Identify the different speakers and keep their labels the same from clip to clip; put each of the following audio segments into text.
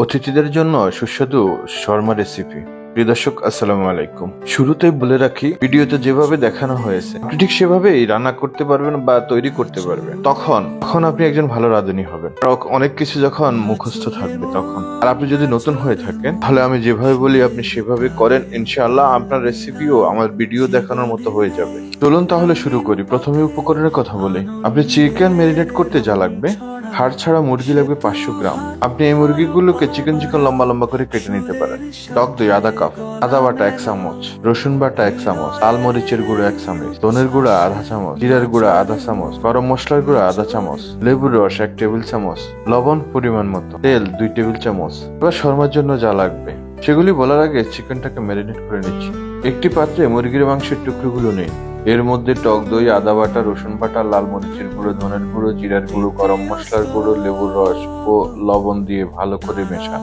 Speaker 1: অতিথিদের জন্য সুস্বাদু শর্মা রেসিপি। প্রিয় দর্শক, আসসালামু আলাইকুম। শুরুতেই বলে রাখি, ভিডিওতে যেভাবে দেখানো হয়েছে আপনি ঠিক সেভাবেই রান্না করতে পারবেন বা তৈরি করতে পারবেন। তখন আপনি একজন ভালো রাঁধুনি হবেন। অনেক কিছু যখন মুখস্থ থাকবে তখন। আর আপনি যদি নতুন হয়ে থাকেন তাহলে আমি যেভাবে বলি আপনি সেভাবে করেন, ইনশাআল্লাহ আপনার রেসিপিও আমার ভিডিও দেখানোর মতো হয়ে যাবে। চলুন তাহলে শুরু করি। প্রথমে উপকরণের কথা বলি। আপনি চিকেন ম্যারিনেট করতে যা লাগবে: হাড় ছাড়া মুরগি লাগবে 500 গ্রাম। আপনি এই মুরগিগুলোকে চিকেন লম্বা লম্বা করে কেটে নিতে পারেন। টক দই আধা কাপ, আদা বাটা 1 চামচ, রসুন বাটা 1 চামচ, লাল মরিচের গুঁড়ো 1 চামচ, ধনের গুঁড়া আধা চামচ, জিরার গুঁড়া আধা চামচ, গরম মশলার গুঁড়া আধা চামচ, লেবুর রস 1 টেবিল চামচ, লবণ পরিমাণ মতো, তেল 2 টেবিল চামচ। এবার শর্মার জন্য যা লাগবে সেগুলি বলার আগে চিকেনটাকে ম্যারিনেট করে নিচ্ছি। একটি পাত্রে মুরগির মাংসের টুকরোগুলো নিন। এর মধ্যে টক দই, আদা বাটা, রসুন বাটা, লাল মরিচের গুঁড়ো, ধনের গুঁড়ো, জিরার গুঁড়ো, গরম মশলার গুঁড়ো, লেবুর রস ও লবণ দিয়ে ভালো করে মেশান,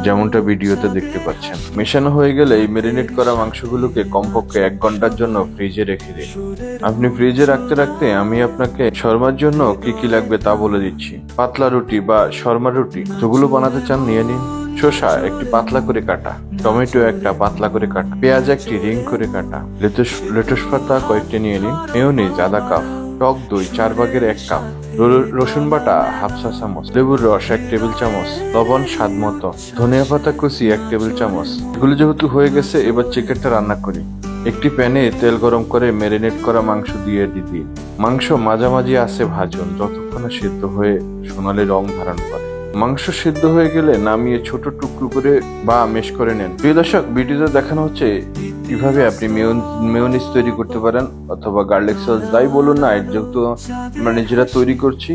Speaker 1: যেমনটা ভিডিওতে দেখতে পাচ্ছেন। মেশানো হয়ে গেলে এই ম্যারিনেট করা মাংসগুলোকে কমপক্ষে 1 ঘন্টার জন্য ফ্রিজে রেখে দিন। আপনি ফ্রিজে রাখতে রাখতে আমি আপনাকে শর্মার জন্য কি কি লাগবে তা বলে দিচ্ছি। পাতলা রুটি বা শর্মা রুটি যেগুলো বানাতে চান নিয়ে নিন। শসা একটি পাতলা করে কাটা, টমেটো একটা পাতলা করে কাটা, পেঁয়াজ একটি রিং করে কাটা, লেটুস পাতা কয়েকটি নিয়ে নিন। মেয়োনিজ আধা কাপ, টক দই 4 ভাগের 1 কাপ, রসুন বাটা হাফ চা চামচ, লেবুর রস 1 টেবিল চামচ, লবণ স্বাদ মতো, ধনিয়া পাতা কুচি 1 টেবিল চামচ। এগুলো যেহেতু হয়ে গেছে, এবার চিকেনটা রান্না করি। একটি প্যানে তেল গরম করে ম্যারিনেট করা মাংস দিয়ে দিন। মাংস মাঝামাঝি আছে ভাজুন, যতক্ষণ সিদ্ধ হয়ে সোনালী রং ধারণ করে। মাংস সিদ্ধ হয়ে গেলে নামিয়ে ছোট টুকরো করে বা মেশ করে নেন। প্রিয় দর্শক, ভিডিওতে দেখানো হচ্ছে কিভাবে আপনি মেয়োনিজ তৈরি করতে পারেন, অথবা গার্লিক সস যাই বলুন না, যেহেতু আমরা নিজেরা তৈরি করছি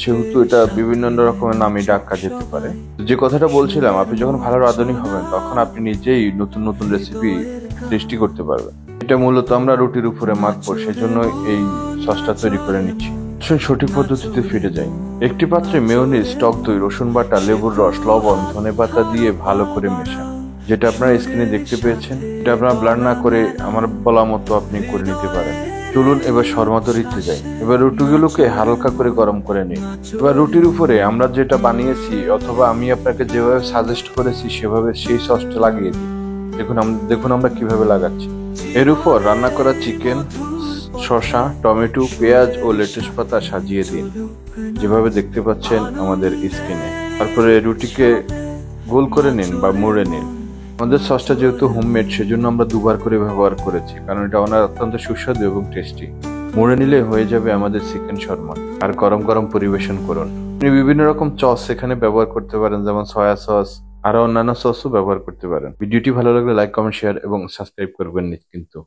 Speaker 1: সেহেতু এটা বিভিন্ন রকমের নামে ডাকা যেতে পারে। যে কথাটা বলছিলাম, আপনি যখন ভালো রাঁধুনি হবেন তখন আপনি নিজেই নতুন নতুন রেসিপি সৃষ্টি করতে পারবেন। এটা মূলত আমরা রুটির উপরে মাখবো, সেজন্য এই সসটা তৈরি করে নিচ্ছি। সঠিক পদ্ধতিতে ফিরে যাই। একটি পাত্রে মেয়োনিজ, টক দই, রসুন বাটা, লেবুর রস, লবণ, ধনেপাতা দিয়ে ভালো করে মেশান। যেটা আপনারা স্ক্রিনে দেখতে পেয়েছেন, এটা আপনারা ব্লার না করে আমার বলা মতো আপনি করে নিতে পারেন। চলুন এবার শর্মা তৈরিতে যাই। এবার রুটিগুলোকে হালকা করে গরম করে নিন। এবার রুটির উপরে আমরা যেটা বানিয়েছি অথবা আমি আপনাকে যেভাবে সাজেস্ট করেছি সেভাবে সেই সসটা লাগিয়ে দিই। দেখুন আমরা কিভাবে লাগাচ্ছি। এর উপর রান্না করা চিকেন, শসা, টমেটো, পেঁয়াজ ও লেটুস পাতা সাজিয়ে দিন, যেভাবে দেখতে পাচ্ছেন আমাদের স্ক্রিনে। তারপরে রুটিকে গোল করে নিন বা মুড়ে নিন। আমাদের সসটা যেহেতু হোমমেড, সেজন্য আমরা 2 বার করে ব্যবহার করেছি, কারণ এটা অত্যন্ত সুস্বাদু এবং টেস্টি। মুড়ে নিলে হয়ে যাবে আমাদের চিকেন শর্মা। আর গরম গরম পরিবেশন করুন। আপনি বিভিন্ন রকম সস এখানে ব্যবহার করতে পারেন, যেমন সয়া সস, আরো অন্যান্য সসও ব্যবহার করতে পারেন। ভিডিওটি ভালো লাগলে লাইক, কমেন্ট, শেয়ার এবং সাবস্ক্রাইব করবেন কিন্তু।